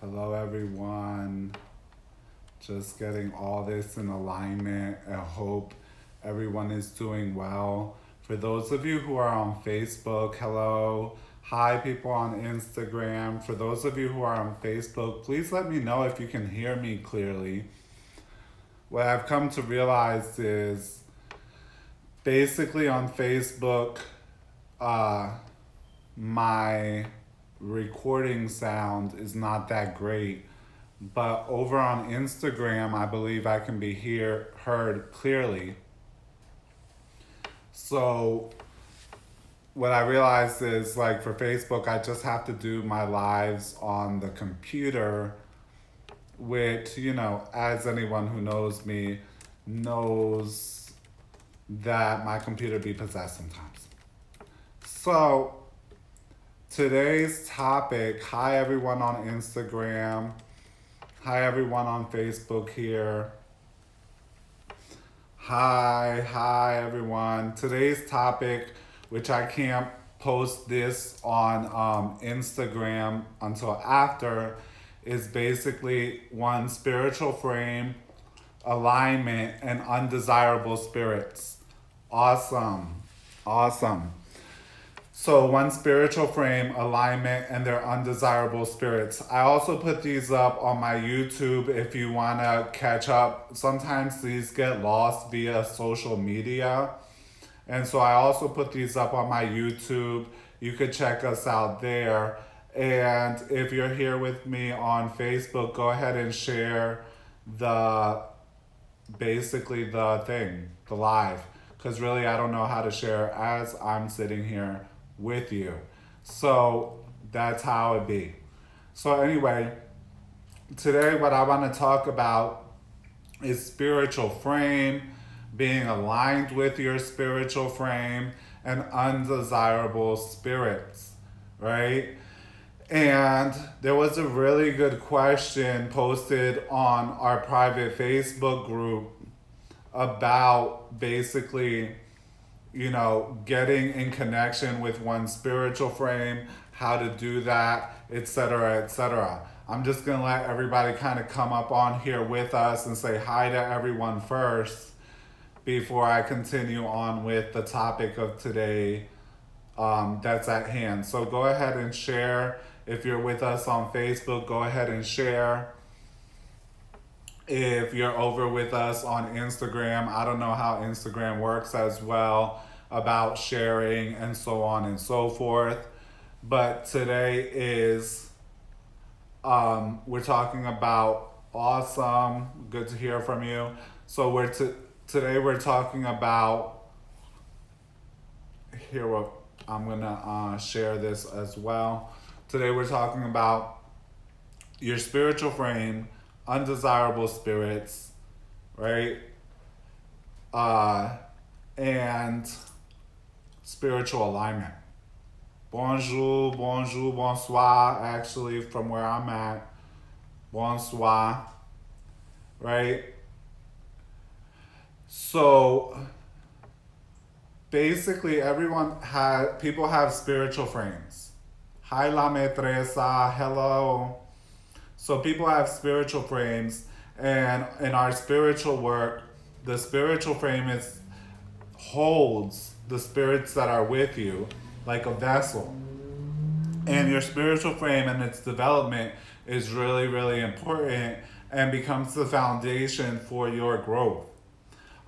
Hello, everyone. Just getting all this in alignment. I hope everyone is doing well. For those of you who are on Facebook, hello. Hi, people on Instagram. For those of you who are on Facebook, please let me know if you can hear me clearly. What I've come to realize is basically on Facebook, my recording sound is not that great. But over on Instagram, I believe I can be heard clearly. So what I realized is like for Facebook, I just have to do my lives on the computer, which, as anyone who knows me knows that my computer be possessed sometimes. So today's topic, hi everyone on Instagram. Hi everyone on Facebook here. Hi everyone. Today's topic, which I can't post this on Instagram until after, is basically one, spiritual frame, alignment, and undesirable spirits. Awesome. So one, spiritual frame, alignment, and their undesirable spirits. I also put these up on my YouTube if you want to catch up. Sometimes these get lost via social media. And so I also put these up on my YouTube. You could check us out there. And if you're here with me on Facebook, go ahead and share basically the live. Because really I don't know how to share as I'm sitting here with you. So that's how it be. So anyway, today what I want to talk about is spiritual frame, being aligned with your spiritual frame, and undesirable spirits, right? And there was a really good question posted on our private Facebook group about basically getting in connection with one's spiritual frame, how to do that, etc., etc. I'm just going to let everybody kind of come up on here with us and say hi to everyone first before I continue on with the topic of today that's at hand. So go ahead and share. If you're with us on Facebook, go ahead and share. If you're over with us on Instagram, I don't know how Instagram works as well about sharing and so on and so forth. But today is, we're talking about awesome. Good to hear from you. So today we're talking about, I'm gonna share this as well. Today we're talking about your spiritual frame, undesirable spirits, right? And spiritual alignment. Bonjour, bonsoir, actually, from where I'm at. Bonsoir, right? So basically people have spiritual frames. Hi la maîtressa, hello. So people have spiritual frames, and in our spiritual work, the spiritual frame holds the spirits that are with you like a vessel. And your spiritual frame and its development is really, really important and becomes the foundation for your growth.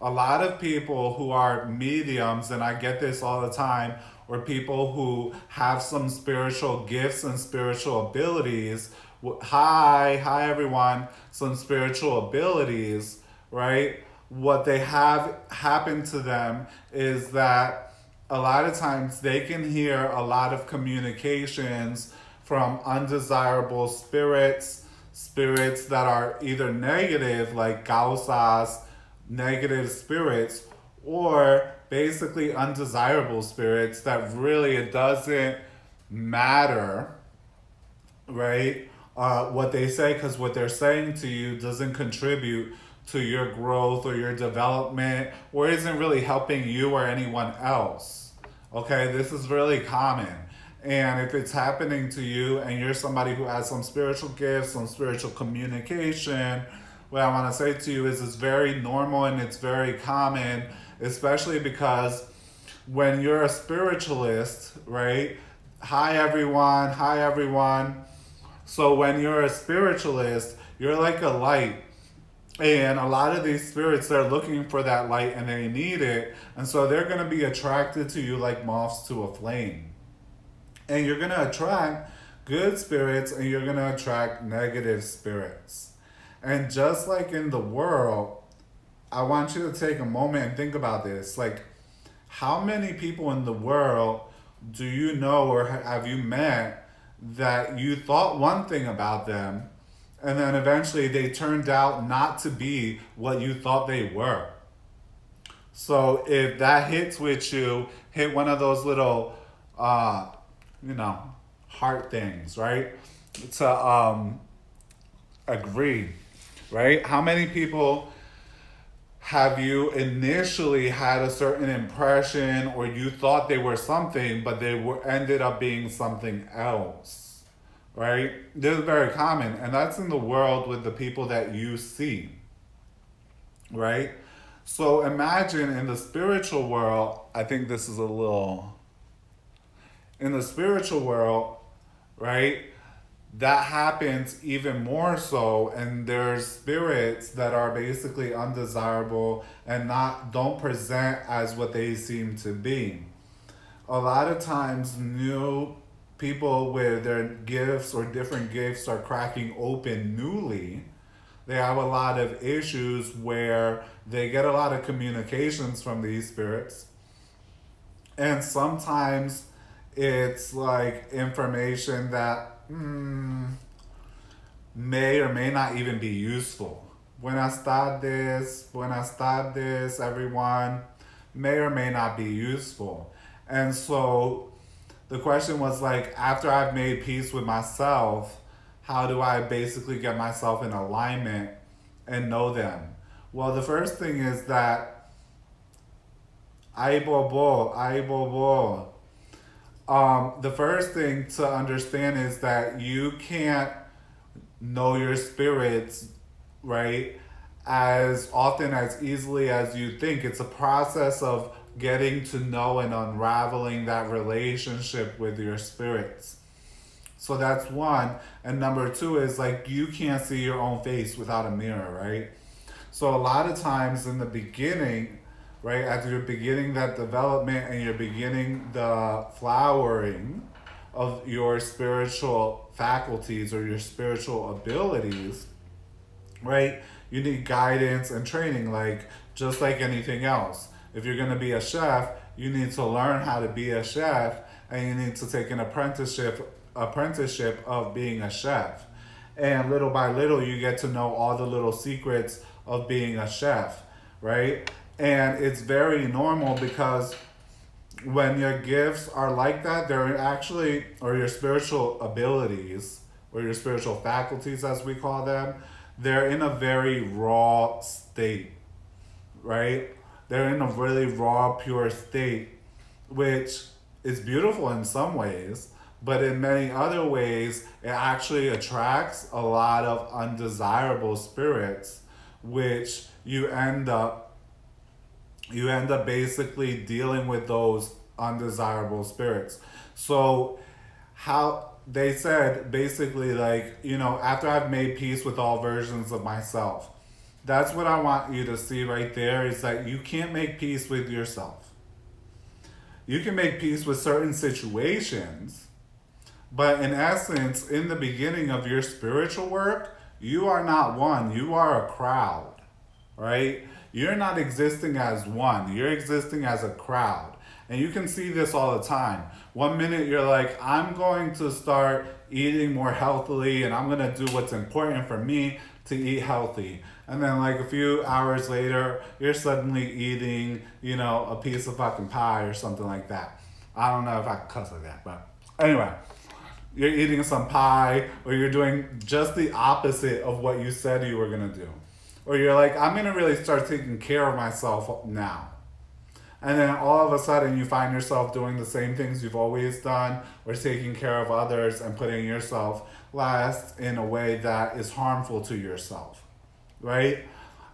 A lot of people who are mediums, and I get this all the time, or people who have some spiritual gifts and spiritual abilities, hi everyone, some spiritual abilities, right? What they have happen to them is that a lot of times they can hear a lot of communications from undesirable spirits that are either negative, like causas, negative spirits, or basically undesirable spirits that really it doesn't matter, right? What they say, because what they're saying to you doesn't contribute to your growth or your development, or isn't really helping you or anyone else. Okay, this is really common. And if it's happening to you and you're somebody who has some spiritual gifts, some spiritual communication, what I want to say to you is it's very normal and it's very common, especially because when you're a spiritualist, right? Hi everyone, hi everyone. So when you're a spiritualist, you're like a light. And a lot of these spirits, they're looking for that light and they need it. And so they're going to be attracted to you like moths to a flame. And you're going to attract good spirits and you're going to attract negative spirits. And just like in the world, I want you to take a moment and think about this. Like, how many people in the world do you know or have you met that you thought one thing about them and then eventually they turned out not to be what you thought they were? So if that hits with you, hit one of those little, uh, you know, heart things, right? To agree, right? How many people have you initially had a certain impression or you thought they were something, but they were ended up being something else, right? This is very common, and that's in the world with the people that you see, right? So imagine in the spiritual world, I think this is a little, in the spiritual world, right? That happens even more so, and there's spirits that are basically undesirable and not don't present as what they seem to be. A lot of times new people with their gifts or different gifts are cracking open newly. They have a lot of issues where they get a lot of communications from these spirits, and sometimes it's like information that may or may not even be useful. Buenas tardes, everyone. May or may not be useful. And so the question was like, after I've made peace with myself, how do I basically get myself in alignment and know them? Well, the first thing is that ay bobo. The first thing to understand is that you can't know your spirits, right, as often as easily as you think. It's a process of getting to know and unraveling that relationship with your spirits. So that's one. And number two is like you can't see your own face without a mirror, right? So a lot of times in the beginning, right, as you're beginning that development and you're beginning the flowering of your spiritual faculties or your spiritual abilities, right, you need guidance and training, like just like anything else. If you're going to be a chef, you need to learn how to be a chef, and you need to take an apprenticeship of being a chef. And little by little, you get to know all the little secrets of being a chef, right? And it's very normal because when your gifts are like that, they're actually, or your spiritual abilities, or your spiritual faculties as we call them, they're in a very raw state, right? They're in a really raw, pure state, which is beautiful in some ways, but in many other ways, it actually attracts a lot of undesirable spirits, which you end up basically dealing with those undesirable spirits. So how they said basically, like, you know, after I've made peace with all versions of myself, that's what I want you to see right there, is that you can't make peace with yourself. You can make peace with certain situations, but in essence, in the beginning of your spiritual work, you are not one, you are a crowd, right? You're not existing as one, you're existing as a crowd. And you can see this all the time. One minute you're like, I'm going to start eating more healthily and I'm going to do what's important for me to eat healthy. And then like a few hours later, you're suddenly eating, you know, a piece of fucking pie or something like that. I don't know if I can cuss like that, but anyway, you're eating some pie or you're doing just the opposite of what you said you were going to do. Or you're like, I'm going to really start taking care of myself now. And then all of a sudden, you find yourself doing the same things you've always done, or taking care of others and putting yourself last in a way that is harmful to yourself, right?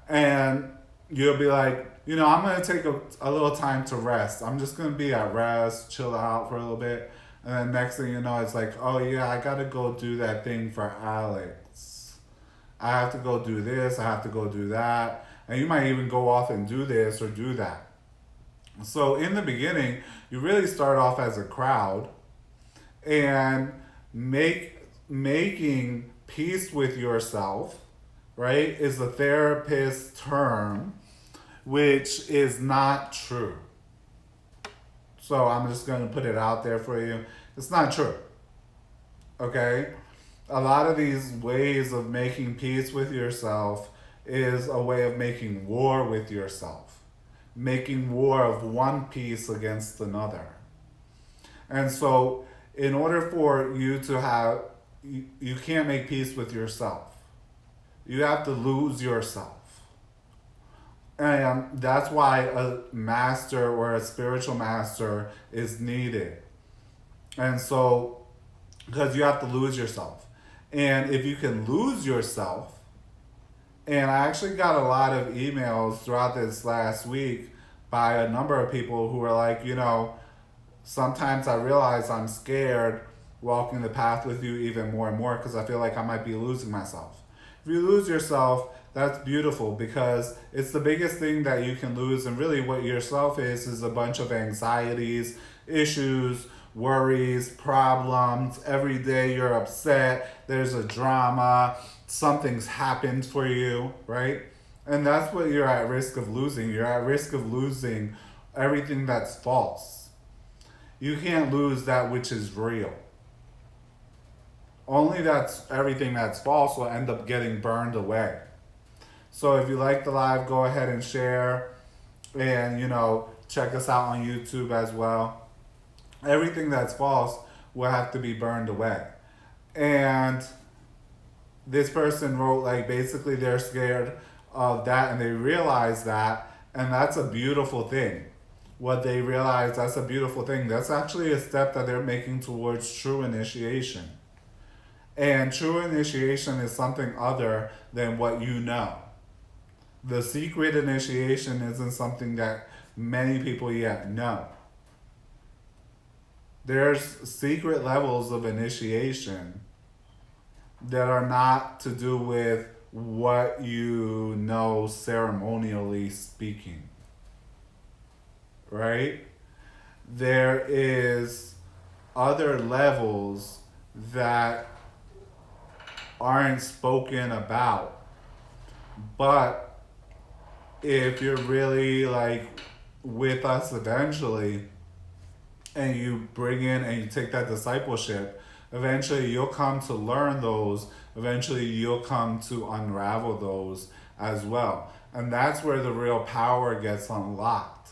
And you'll be like, I'm going to take a little time to rest. I'm just going to be at rest, chill out for a little bit. And then next thing you know, it's like, oh yeah, I got to go do that thing for Alex. I have to go do this, I have to go do that. And you might even go off and do this or do that. So in the beginning, you really start off as a crowd, and making peace with yourself, right, is a therapist term, which is not true. So I'm just going to put it out there for you. It's not true. Okay? A lot of these ways of making peace with yourself is a way of making war with yourself, making war of one piece against another. And so, in order for you to have, you can't make peace with yourself. You have to lose yourself. And that's why a master or a spiritual master is needed. And so, because you have to lose yourself. And if you can lose yourself, and I actually got a lot of emails throughout this last week by a number of people who were like, sometimes I realize I'm scared walking the path with you even more and more because I feel like I might be losing myself. If you lose yourself, that's beautiful because it's the biggest thing that you can lose. And really what yourself is a bunch of anxieties, issues, worries, problems. Every day you're upset, there's a drama, something's happened for you, right? And that's what you're at risk of losing. You're at risk of losing everything that's false. You can't lose that which is real. Only that's everything that's false will end up getting burned away. So if you like the live, go ahead and share, and check us out on YouTube as well. Everything that's false will have to be burned away. And this person wrote, like, basically they're scared of that and they realize that, and that's a beautiful thing. What they realize, that's a beautiful thing. That's actually a step that they're making towards true initiation. And true initiation is something other than what you know. The secret initiation isn't something that many people yet know. There's secret levels of initiation that are not to do with what you know ceremonially speaking. Right? There is other levels that aren't spoken about. But if you're really like with us eventually, and you bring in and you take that discipleship, eventually you'll come to learn those. Eventually you'll come to unravel those as well. And that's where the real power gets unlocked.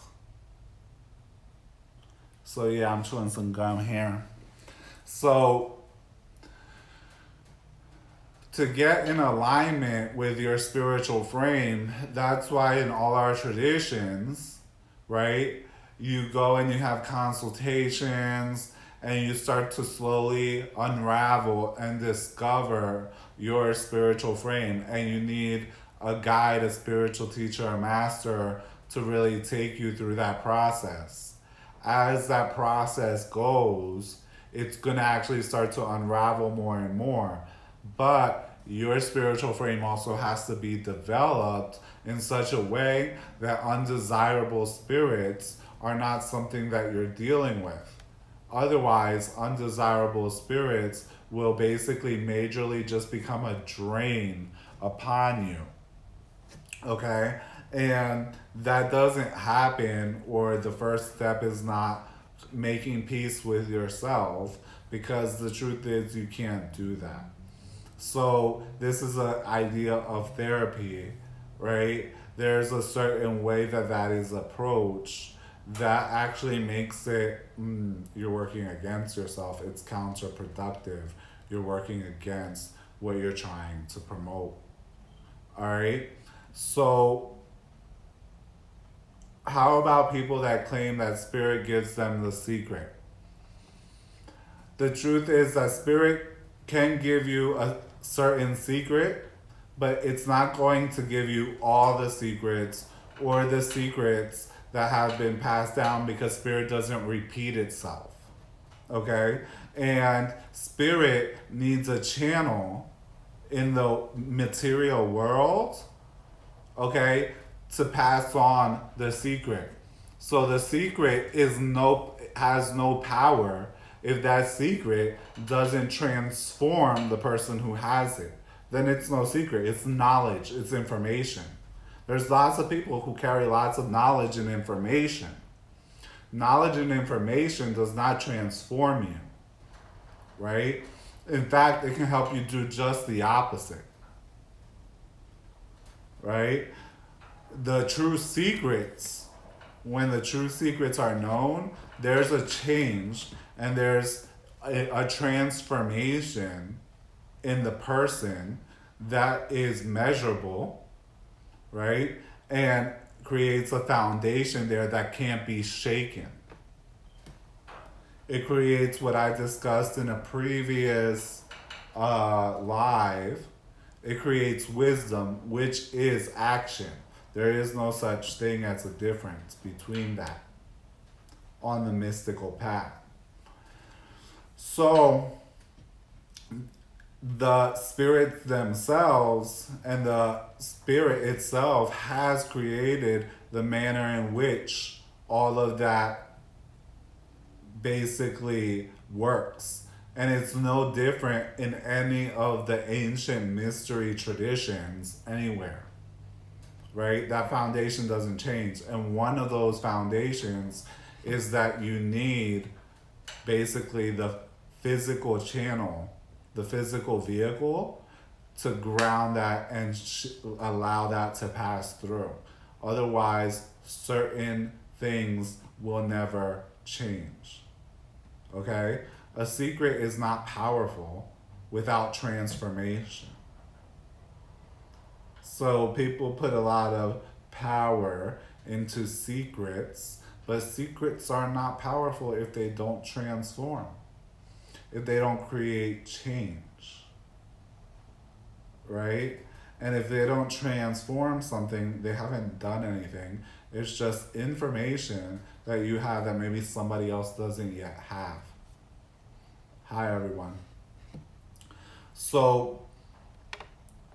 So yeah, I'm chewing some gum here. So to get in alignment with your spiritual frame, that's why in all our traditions, right, you go and you have consultations and you start to slowly unravel and discover your spiritual frame. And you need a guide, a spiritual teacher, a master to really take you through that process. As that process goes, it's going to actually start to unravel more and more. But your spiritual frame also has to be developed in such a way that undesirable spirits are not something that you're dealing with. Otherwise, undesirable spirits will basically majorly just become a drain upon you. Okay? And that doesn't happen, or the first step is not making peace with yourself, because the truth is you can't do that. So this is an idea of therapy, right? There's a certain way that is approached that actually makes it, you're working against yourself. It's counterproductive. You're working against what you're trying to promote. All right? So how about people that claim that spirit gives them the secret? The truth is that spirit can give you a certain secret, but it's not going to give you all the secrets or the secrets that have been passed down, because spirit doesn't repeat itself. Okay? And spirit needs a channel in the material world, okay, to pass on the secret. So the secret has no power if that secret doesn't transform the person who has it. Then it's no secret. It's knowledge, it's information. There's lots of people who carry lots of knowledge and information. Knowledge and information does not transform you, right? In fact, it can help you do just the opposite, right? The true secrets, when the true secrets are known, there's a change and there's a transformation in the person that is measurable, right? And creates a foundation there that can't be shaken. It creates what I discussed in a previous live. It creates wisdom, which is action. There is no such thing as a difference between that on the mystical path. So, the spirits themselves and the spirit itself has created the manner in which all of that basically works. And it's no different in any of the ancient mystery traditions anywhere, right? That foundation doesn't change. And one of those foundations is that you need basically the physical channel, the physical vehicle, to ground that and allow that to pass through. Otherwise, certain things will never change. Okay? A secret is not powerful without transformation. So people put a lot of power into secrets, but secrets are not powerful if they don't transform, if they don't create change, right? And if they don't transform something, they haven't done anything. It's just information that you have that maybe somebody else doesn't yet have. Hi, everyone. So,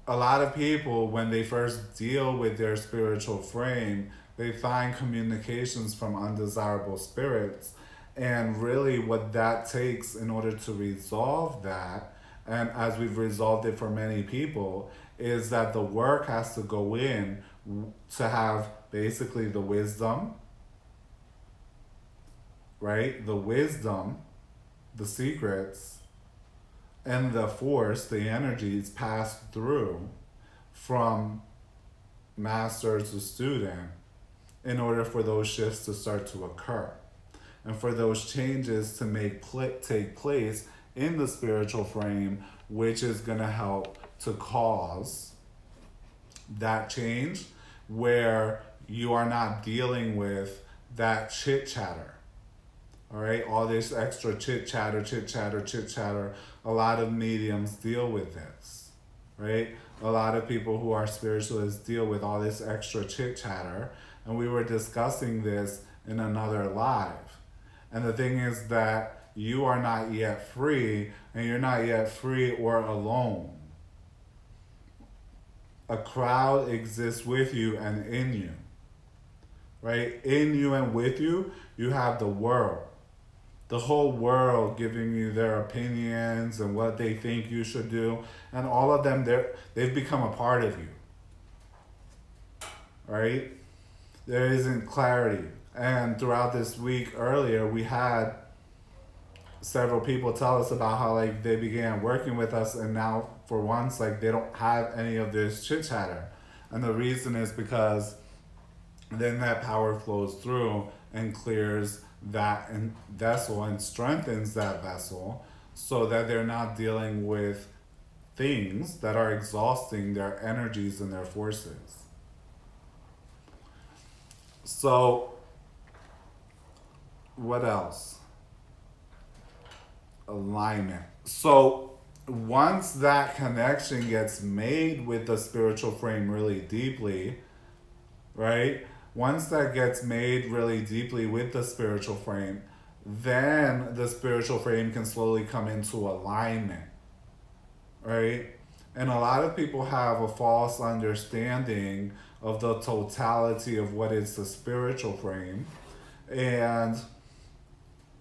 a lot of people, when they first deal with their spiritual frame, they find communications from undesirable spirits. And really, what that takes in order to resolve that, and as we've resolved it for many people, is that the work has to go in to have basically the wisdom, right? The wisdom, the secrets, and the force, the energies passed through from master to student in order for those shifts to start to occur. And for those changes to take place in the spiritual frame, which is going to help to cause that change where you are not dealing with that chit chatter. All right, all this extra chit chatter. A lot of mediums deal with this, right? A lot of people who are spiritualists deal with all this extra chit chatter. And we were discussing this in another live. And the thing is that you are not yet free, and you're not yet free or alone. A crowd exists with you and in you, right? In you and with you, you have the world. The whole world giving you their opinions and what they think you should do. And all of them, they've become a part of you, right? There isn't clarity. And throughout this week earlier, we had several people tell us about how like they began working with us, and now for once like they don't have any of this chit chatter. And the reason is because then that power flows through and clears that vessel and strengthens that vessel, so that they're not dealing with things that are exhausting their energies and their forces. So, what else? Alignment. So, once that connection gets made with the spiritual frame really deeply, right? Once that gets made really deeply with the spiritual frame, then the spiritual frame can slowly come into alignment, right? And a lot of people have a false understanding of the totality of what is the spiritual frame. And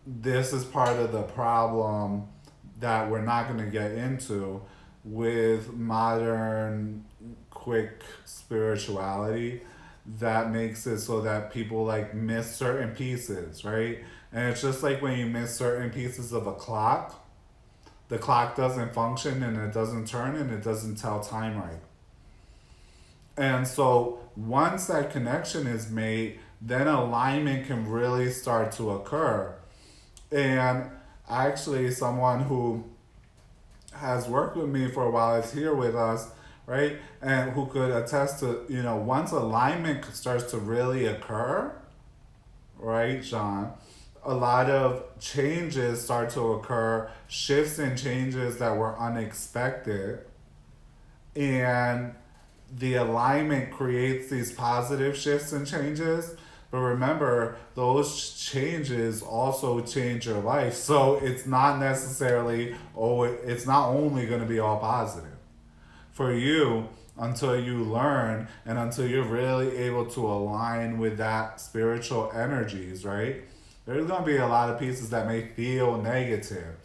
this is part of the problem that we're not going to get into with modern quick spirituality that makes it so that people like miss certain pieces, right? And it's just like when you miss certain pieces of a clock, the clock doesn't function and it doesn't turn and it doesn't tell time right. And so once that connection is made, then alignment can really start to occur. And actually, someone who has worked with me for a while is here with us, right? And who could attest to, once alignment starts to really occur, right, John? A lot of changes start to occur, shifts and changes that were unexpected. And the alignment creates these positive shifts and changes. But remember, those changes also change your life. So it's not necessarily, it's not only going to be all positive. For you, until you learn and until you're really able to align with that spiritual energies, right? There's going to be a lot of pieces that may feel negative.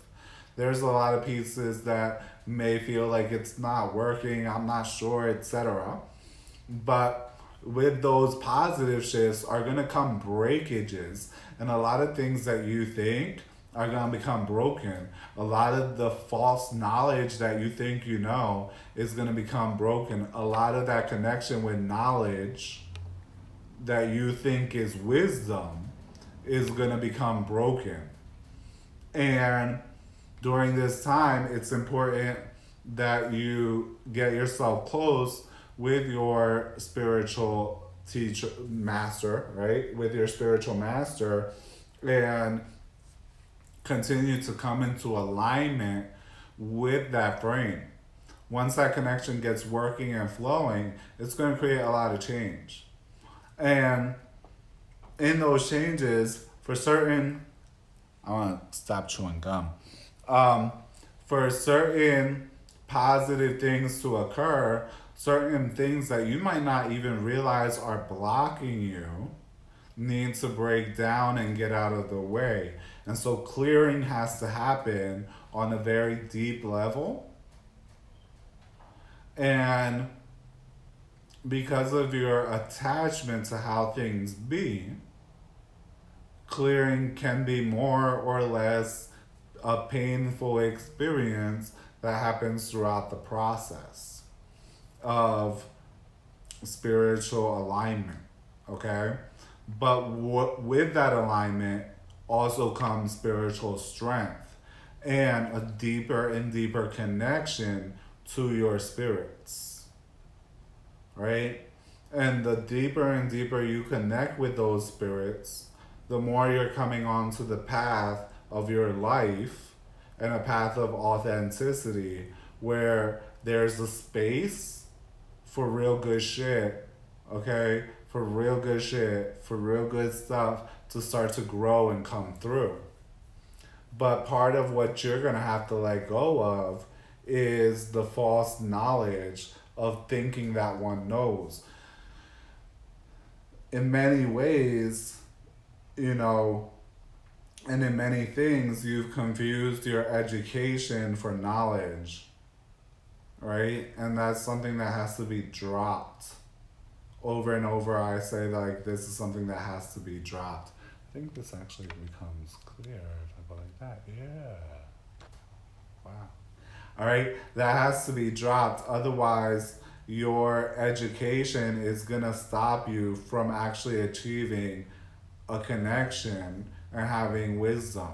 There's a lot of pieces that may feel like it's not working, I'm not sure, etc. But with those positive shifts are going to come breakages, and a lot of things that you think are going to become broken. A lot of the false knowledge that you think you know is going to become broken. A lot of that connection with knowledge that you think is wisdom is going to become broken. And during this time, it's important that you get yourself close with your spiritual teacher, master, right? With your spiritual master, and continue to come into alignment with that frame. Once that connection gets working and flowing, it's going to create a lot of change. And in those changes, for certain, I want to stop chewing gum. For certain positive things to occur, certain things that you might not even realize are blocking you need to break down and get out of the way. And so clearing has to happen on a very deep level. And because of your attachment to how things be, clearing can be more or less a painful experience that happens throughout the process of spiritual alignment, okay? But with that alignment also comes spiritual strength and a deeper and deeper connection to your spirits, right? And the deeper and deeper you connect with those spirits, the more you're coming onto the path of your life and a path of authenticity where there's a space for real good shit, okay? For real good shit, for real good stuff to start to grow and come through. But part of what you're gonna have to let go of is the false knowledge of thinking that one knows. In many ways, and in many things, you've confused your education for knowledge, right? And that's something that has to be dropped. Over and over, I say, like, this is something that has to be dropped. I think this actually becomes clear if I go like that. Yeah. Wow. All right? That has to be dropped. Otherwise, your education is going to stop you from actually achieving a connection and having wisdom.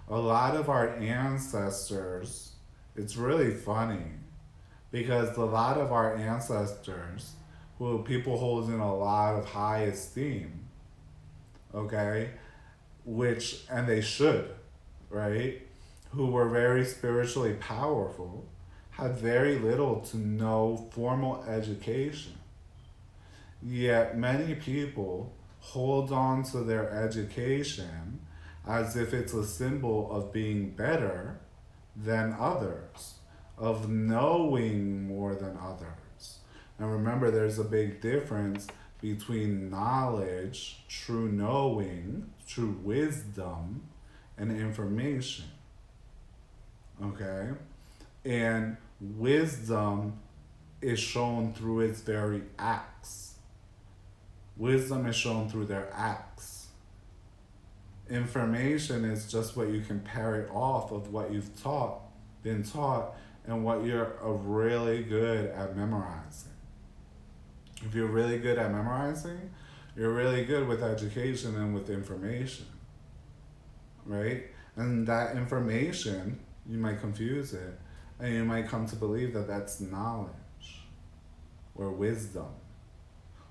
A lot of our ancestors, it's really funny because a lot of our ancestors, who people hold in a lot of high esteem, okay, and they should, right, who were very spiritually powerful, had very little to no formal education. Yet many people hold on to their education as if it's a symbol of being better than others, of knowing more than others. And remember, there's a big difference between knowledge, true knowing, true wisdom, and information. Okay? And wisdom is shown through its very acts. Wisdom is shown through their acts. Information is just what you can parrot off of what you've been taught, and what you're really good at memorizing. If you're really good at memorizing, you're really good with education and with information, right? And that information, you might confuse it, and you might come to believe that that's knowledge or wisdom,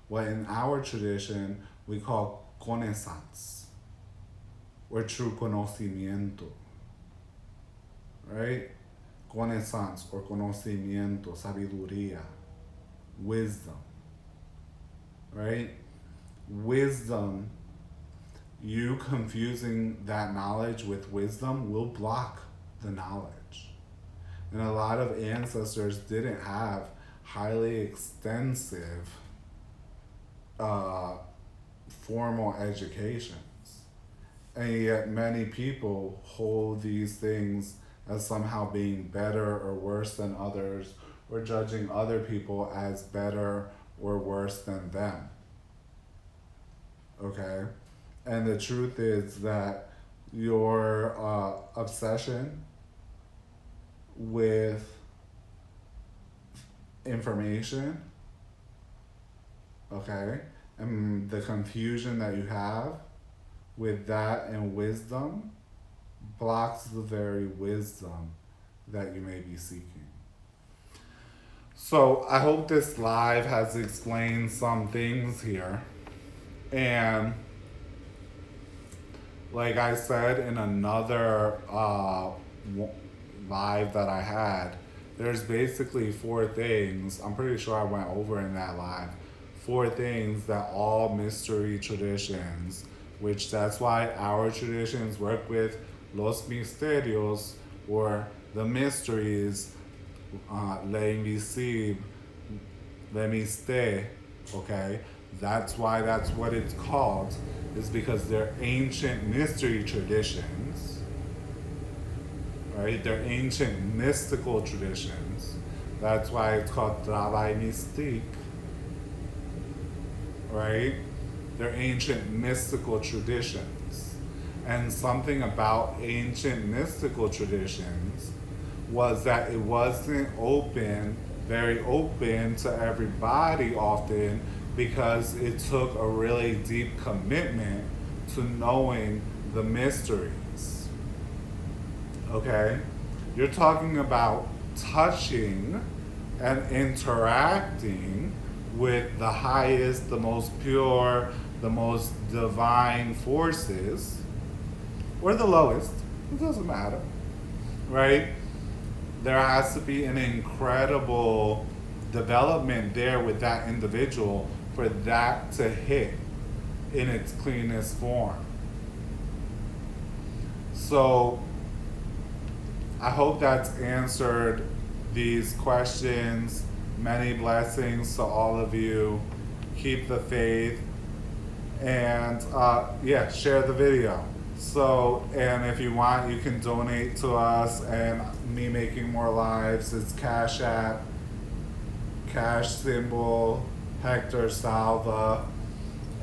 what in our tradition we call connaissance or true conocimiento, right? Connaissance or conocimiento, sabiduría, wisdom, right? Wisdom, you confusing that knowledge with wisdom will block the knowledge. And a lot of ancestors didn't have highly extensive formal educations. And yet many people hold these things as somehow being better or worse than others, or judging other people as better or worse than them. Okay? And the truth is that your obsession with information, okay, and the confusion that you have with that and wisdom blocks the very wisdom that you may be seeking. So I hope this live has explained some things here. And like I said in another live that I had, there's basically 4 things. I'm pretty sure I went over in that live. 4 things that all mystery traditions, which that's why our traditions work with los misterios, or the mysteries, le invisible, le mystère, okay? That's why that's what it's called, is because they're ancient mystery traditions, right? They're ancient mystical traditions. That's why it's called travail mystique, right? They're ancient mystical traditions. And something about ancient mystical traditions was that it wasn't very open to everybody often, because it took a really deep commitment to knowing the mysteries. Okay? You're talking about touching and interacting with the highest, the most pure, the most divine forces, or the lowest, it doesn't matter, right? There has to be an incredible development there with that individual for that to hit in its cleanest form. So I hope that's answered these questions. Many blessings to all of you. Keep the faith. And share the video. So, and if you want, you can donate to us and me making more lives. It's Cash App, cash symbol, Hector Salva.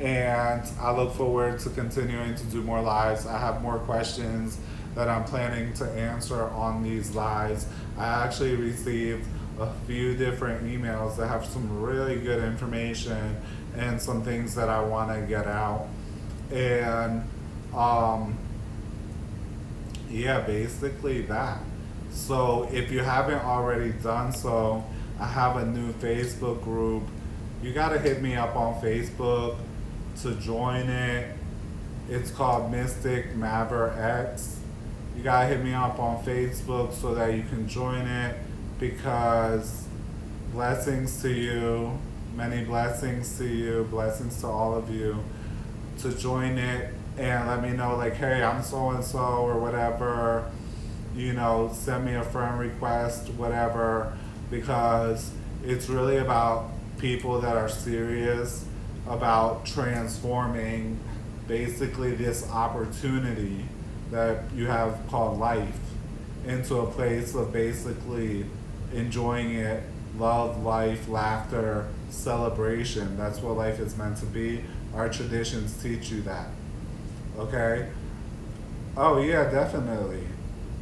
And I look forward to continuing to do more lives. I have more questions that I'm planning to answer on these lives. I actually received a few different emails that have some really good information and some things that I want to get out. And basically that. So if you haven't already done so, I have a new Facebook group. You gotta hit me up on Facebook to join it. It's called Mystic Maver X. You gotta hit me up on Facebook so that you can join it, because blessings to you, many blessings to you, blessings to all of you to join it and let me know, like, hey, I'm so and so or whatever. Send me a friend request, whatever, because it's really about people that are serious about transforming basically this opportunity that you have called life into a place of basically enjoying it, love, life, laughter, celebration. That's what life is meant to be. Our traditions teach you that. Okay? Oh, yeah, definitely.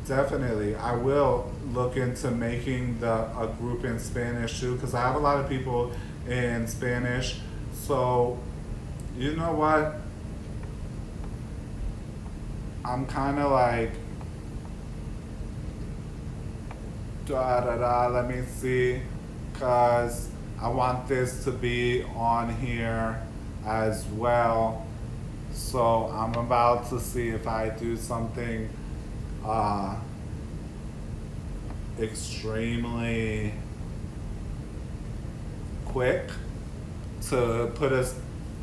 Definitely. I will look into making a group in Spanish too, because I have a lot of people in Spanish. So, you know what? I'm kind of like, let me see, because I want this to be on here as well. So I'm about to see if I do something extremely quick to put a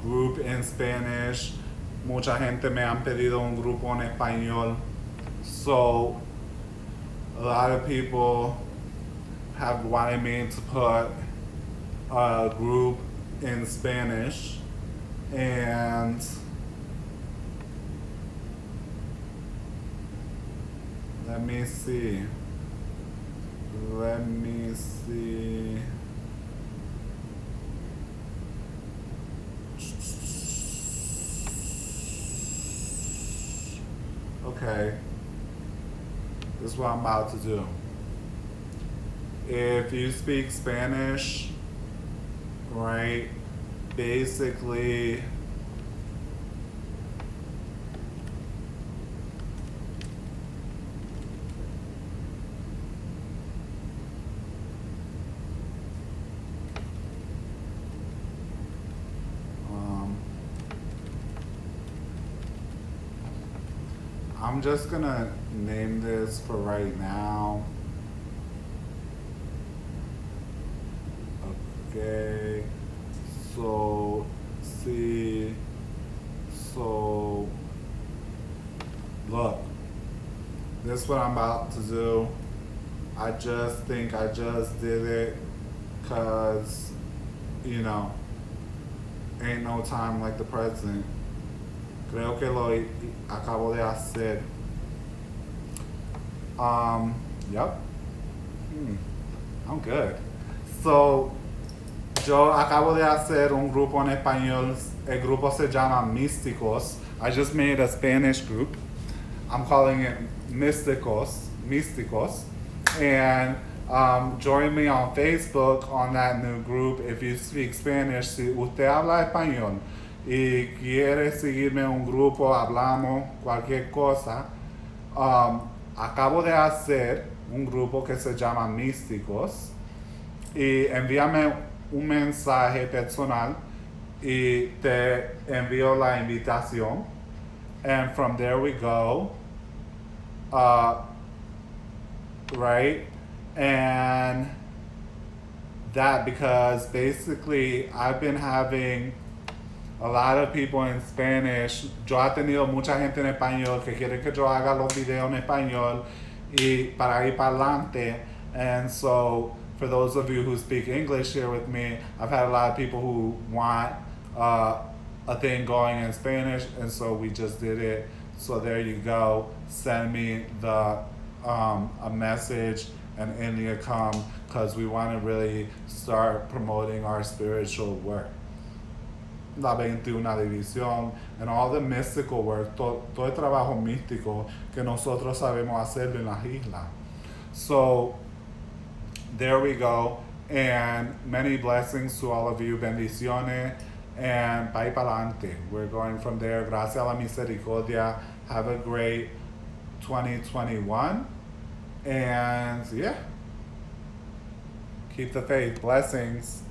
group in Spanish. Mucha gente me han pedido un grupo en español. So a lot of people have wanted me to put a group in Spanish, and let me see. Okay, this is what I'm about to do. If you speak Spanish, right, basically, I'm just gonna name this for right now. Okay, so see, so look, this is what I'm about to do. I just think I just did it because, ain't no time like the present. Creo que lo acabo de hacer. Yep. I'm good. So, yo acabo de hacer un grupo en español. El grupo se llama Místicos. I just made a Spanish group. I'm calling it Místicos. And join me on Facebook on that new group if you speak Spanish. Si usted habla español y quiere seguirme en un grupo, hablamos cualquier cosa, acabo de hacer un grupo que se llama Místicos, y envíame un mensaje personal y te envío la invitación, and from there we go, right? And that, because basically I've been having a lot of people in Spanish. Yo he tenido mucha gente en español que quiere que yo haga los videos en español y para ir para adelante. And so, for those of you who speak English here with me, I've had a lot of people who want a thing going in Spanish, and so we just did it. So there you go. Send me a message and in you come, because we want to really start promoting our spiritual work. La 21 división, and all the mystical work, todo el trabajo místico que nosotros sabemos hacer en las islas. So, there we go, and many blessings to all of you, bendiciones, and pa' pa'lante. We're going from there. Gracias a la misericordia. Have a great 2021, and yeah, keep the faith. Blessings.